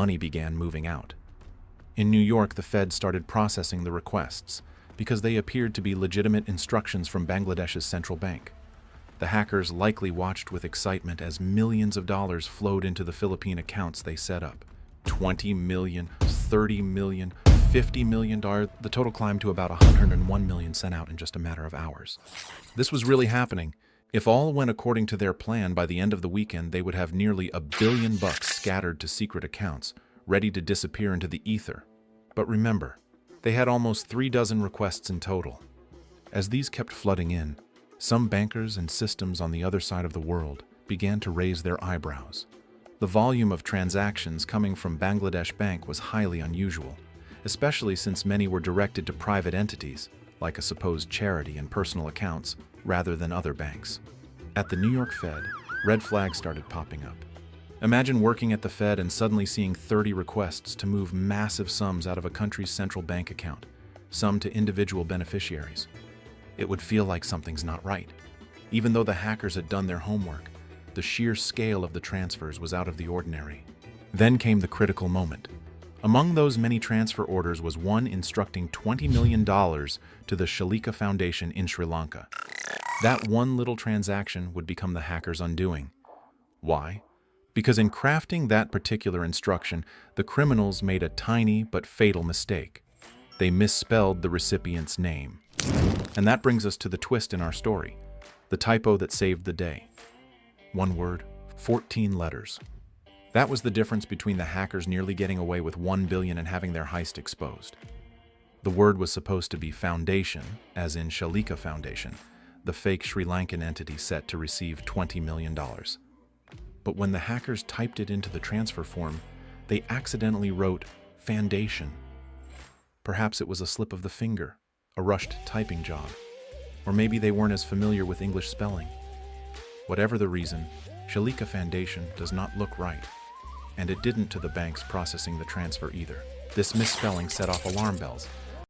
money began moving out. In New York, the Fed started processing the requests because they appeared to be legitimate instructions from Bangladesh's central bank. The hackers likely watched with excitement as millions of dollars flowed into the Philippine accounts they set up. $20 million, $30 million, $50 million. The total climbed to about $101 million sent out in just a matter of hours. This was really happening. If all went according to their plan, by the end of the weekend, they would have nearly $1 billion scattered to secret accounts, ready to disappear into the ether. But remember, they had almost 36 requests in total. As these kept flooding in, some bankers and systems on the other side of the world began to raise their eyebrows. The volume of transactions coming from Bangladesh Bank was highly unusual, especially since many were directed to private entities, like a supposed charity and personal accounts, rather than other banks. At the New York Fed, red flags started popping up. Imagine working at the Fed and suddenly seeing 30 requests to move massive sums out of a country's central bank account, some to individual beneficiaries. It would feel like something's not right. Even though the hackers had done their homework, the sheer scale of the transfers was out of the ordinary. Then came the critical moment. Among those many transfer orders was one instructing $20 million to the Shalika Foundation in Sri Lanka. That one little transaction would become the hackers' undoing. Why? Because in crafting that particular instruction, the criminals made a tiny but fatal mistake. They misspelled the recipient's name. And that brings us to the twist in our story, the typo that saved the day. One word, 14 letters. That was the difference between the hackers nearly getting away with $1 billion and having their heist exposed. The word was supposed to be foundation, as in Shalika Foundation, the fake Sri Lankan entity set to receive $20 million. But when the hackers typed it into the transfer form, they accidentally wrote foundation. Perhaps it was a slip of the finger, a rushed typing job, or maybe they weren't as familiar with English spelling. Whatever the reason, Shalika Foundation does not look right, and it didn't to the banks processing the transfer either. This misspelling set off alarm bells,